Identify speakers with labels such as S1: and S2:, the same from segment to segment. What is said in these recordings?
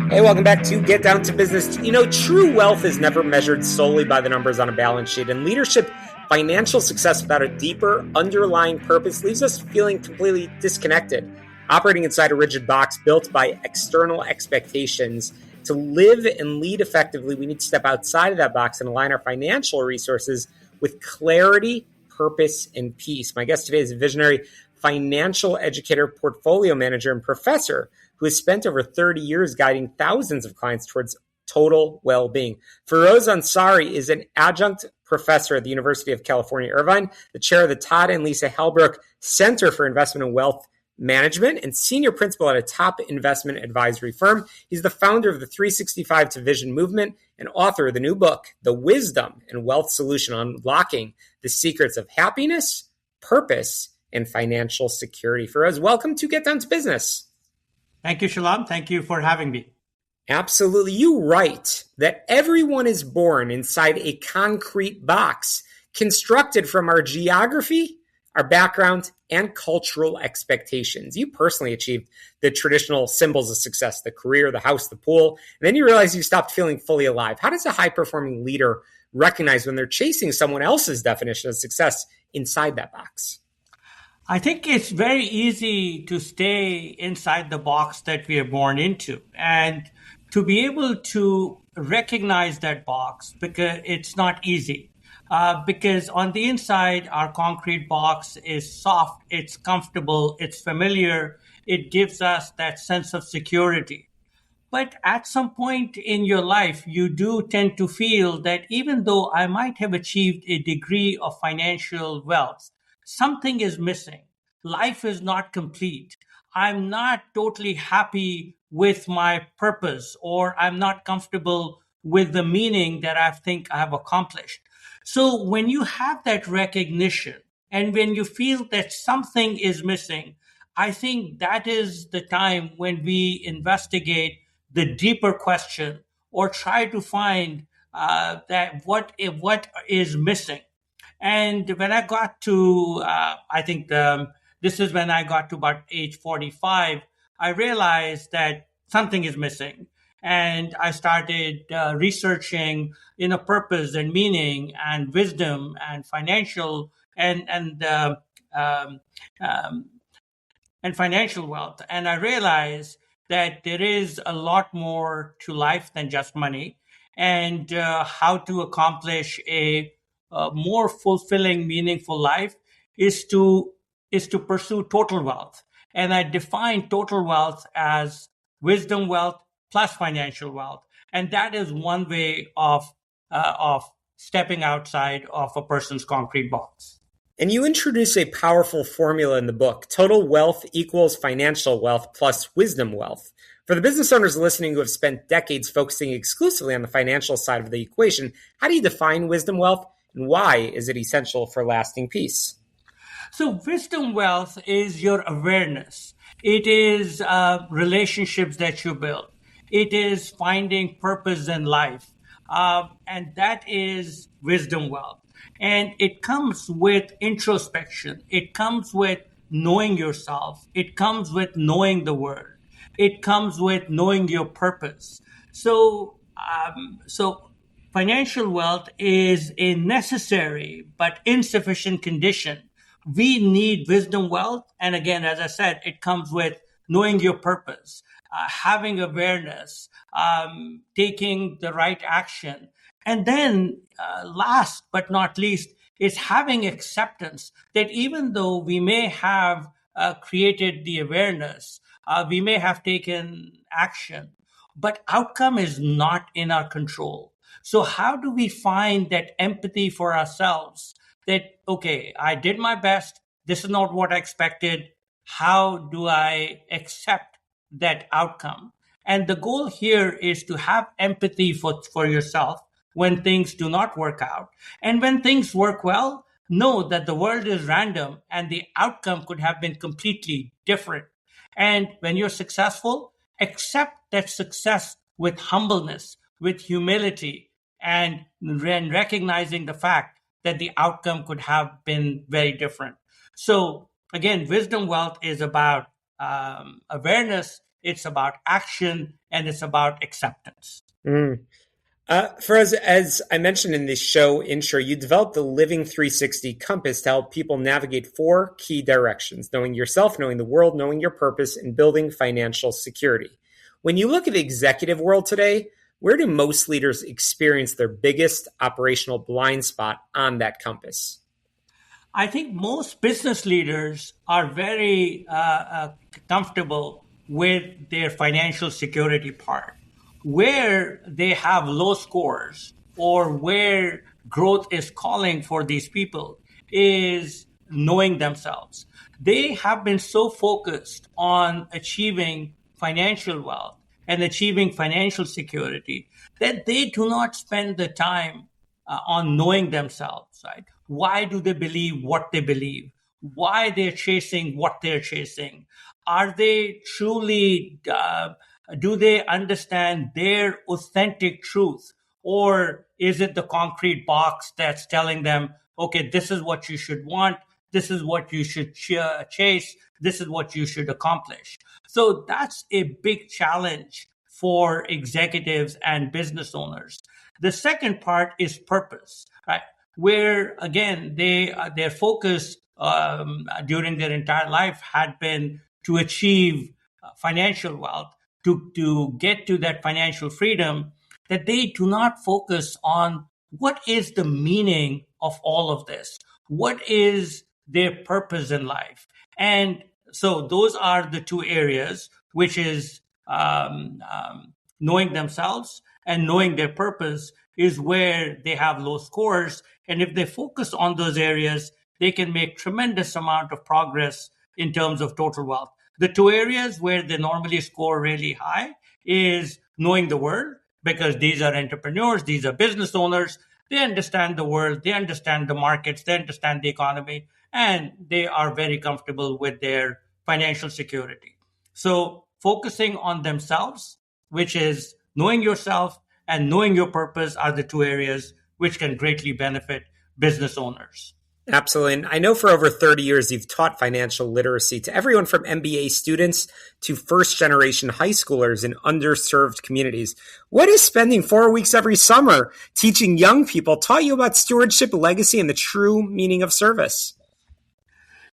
S1: Hey, welcome back to Get Down to Business. You know, true wealth is never measured solely by the numbers on a balance sheet. And leadership, financial success without a deeper underlying purpose leaves us feeling completely disconnected, operating inside a rigid box built by external expectations. To live and lead effectively, we need to step outside of that box and align our financial resources with clarity, purpose, and peace. My guest today is a visionary financial educator, portfolio manager, and professor who has spent over 30 years guiding thousands of clients towards total well-being. Feroz Ansari is an adjunct professor at the University of California, Irvine, the chair of the Todd and Lisa Halbrook Center for Investment and Wealth Management, and senior principal at a top investment advisory firm. He's the founder of the 365 to Vision movement and author of the new book, The Wisdom and Wealth Solution, Unlocking the Secrets of Happiness, Purpose, and Financial Security. Feroz, welcome to Get Down to Business.
S2: Thank you, Shalom. Thank you for having me.
S1: Absolutely. You write that everyone is born inside a concrete box constructed from our geography, our background, and cultural expectations. You personally achieved the traditional symbols of success, the career, the house, the pool, and then you realize you stopped feeling fully alive. How does a high-performing leader recognize when they're chasing someone else's definition of success inside that box?
S2: I think it's very easy to stay inside the box that we are born into, and to be able to recognize that box, because it's not easy. Because on the inside, our concrete box is soft, it's comfortable, it's familiar, it gives us that sense of security. But at some point in your life, you do tend to feel that even though I might have achieved a degree of financial wealth, something is missing. Life is not complete. I'm not totally happy with my purpose, or I'm not comfortable with the meaning that I think I have accomplished. So when you have that recognition and when you feel that something is missing, I think that is the time when we investigate the deeper question or try to find that what is missing. And when I got to, this is when I got to about age 45, I realized that something is missing. And I started researching purpose and meaning and wisdom and financial and financial wealth. And I realized that there is a lot more to life than just money, and how to accomplish a more fulfilling, meaningful life is to pursue total wealth. And I define total wealth as wisdom wealth plus financial wealth. And that is one way of stepping outside of a person's concrete box.
S1: And you introduce a powerful formula in the book: total wealth equals financial wealth plus wisdom wealth. For the business owners listening who have spent decades focusing exclusively on the financial side of the equation, how do you define wisdom wealth, and why is it essential for lasting peace?
S2: So wisdom wealth is your awareness. It is relationships that you build. It is finding purpose in life. And that is wisdom wealth. And it comes with introspection. It comes with knowing yourself. It comes with knowing the word. It comes with knowing your purpose. So financial wealth is a necessary but insufficient condition. We need wisdom wealth. And again, as I said, it comes with knowing your purpose, having awareness, taking the right action. And then last but not least is having acceptance that even though we may have created the awareness, we may have taken action, but outcome is not in our control. So how do we find that empathy for ourselves that, okay, I did my best. This is not what I expected. How do I accept that outcome? And the goal here is to have empathy for yourself when things do not work out. And when things work well, know that the world is random and the outcome could have been completely different. And when you're successful, accept that success with humbleness, with humility, and recognizing the fact that the outcome could have been very different. So again, wisdom wealth is about awareness. it's about action, and it's about acceptance.
S1: Mm. Feroz, as I mentioned in the show intro, you developed the Living 360 Compass to help people navigate 4 key directions: knowing yourself, knowing the world, knowing your purpose, and building financial security. When you look at the executive world today, where do most leaders experience their biggest operational blind spot on that compass?
S2: I think most business leaders are very comfortable with their financial security part. Where they have low scores or where growth is calling for these people is knowing themselves. They have been so focused on achieving financial wealth and achieving financial security that they do not spend the time on knowing themselves, right? Why do they believe what they believe? Why they're chasing what they're chasing? Are they truly, do they understand their authentic truth? Or is it the concrete box that's telling them, okay, this is what you should want, this is what you should chase, this is what you should accomplish? So that's a big challenge for executives and business owners. The second part is purpose, right? Where again, their focus during their entire life had been to achieve financial wealth, to get to that financial freedom, that they do not focus on what is the meaning of all of this, what is their purpose in life. And so those are the 2 areas, which is knowing themselves and knowing their purpose is where they have low scores. And if they focus on those areas, they can make tremendous amount of progress in terms of total wealth. The 2 areas where they normally score really high is knowing the world, because these are entrepreneurs, these are business owners. They understand the world, they understand the markets, they understand the economy, and they are very comfortable with their financial security. So focusing on themselves, which is knowing yourself and knowing your purpose, are the 2 areas which can greatly benefit business owners.
S1: Absolutely. And I know for over 30 years, you've taught financial literacy to everyone from MBA students to first-generation high schoolers in underserved communities. What is spending 4 weeks every summer teaching young people taught you about stewardship, legacy, and the true meaning of service?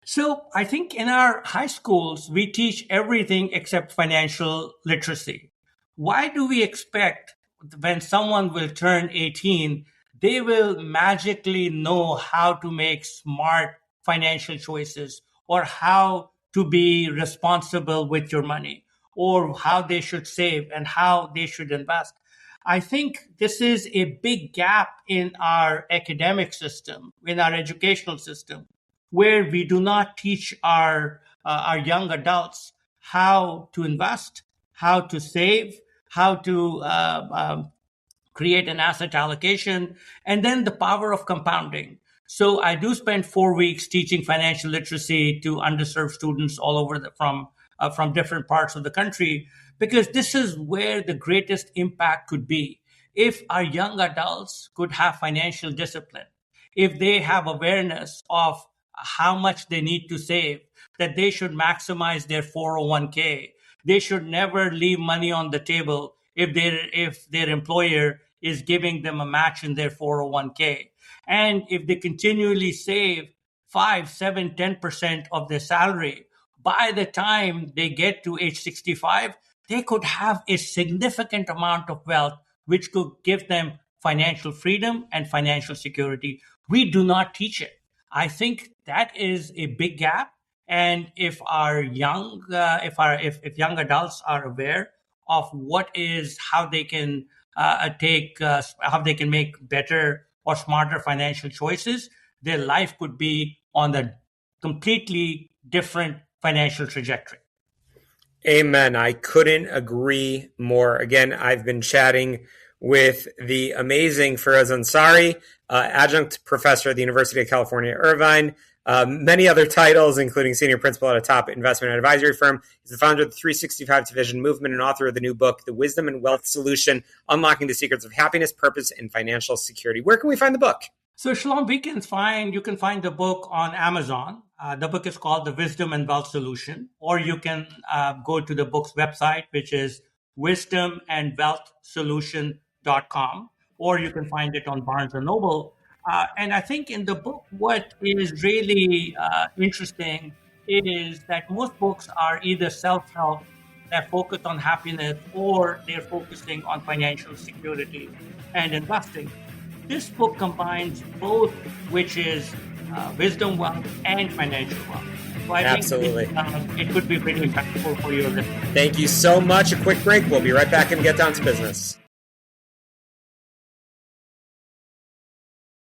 S2: So I think in our high schools, we teach everything except financial literacy. Why do we expect when someone will turn 18, they will magically know how to make smart financial choices, or how to be responsible with your money, or how they should save and how they should invest? I think this is a big gap in our academic system, in our educational system, where we do not teach our young adults how to invest, how to save, how to create an asset allocation, and then the power of compounding. So I do spend 4 weeks teaching financial literacy to underserved students all over from different parts of the country, because this is where the greatest impact could be. If our young adults could have financial discipline, if they have awareness of how much they need to save, that they should maximize their 401k, they should never leave money on the table if their employer is giving them a match in their 401k. And if they continually save 5, 7, 10% of their salary, by the time they get to age 65, they could have a significant amount of wealth, which could give them financial freedom and financial security. We do not teach it. I think that is a big gap. And if young adults are aware of how they can how they can make better or smarter financial choices, their life could be on a completely different financial trajectory.
S1: Amen. I couldn't agree more. Again, I've been chatting with the amazing Feroz Ansari, adjunct professor at the University of California, Irvine, many other titles, including senior principal at a top investment and advisory firm. He's the founder of the 365 Division Movement and author of the new book, The Wisdom and Wealth Solution, Unlocking the Secrets of Happiness, Purpose, and Financial Security. Where can we find the book?
S2: So Shalom, you can find the book on Amazon. The book is called The Wisdom and Wealth Solution, or you can go to the book's website, which is wisdomandwealthsolution.com, or you can find it on Barnes and Noble. And I think in the book, what is really interesting is that most books are either self-help that focus on happiness, or they're focusing on financial security and investing. This book combines both, which is wisdom wealth and financial wealth. So I think
S1: Absolutely.
S2: it could be pretty impactful for your listeners.
S1: Thank you so much. A quick break. We'll be right back and get down to business.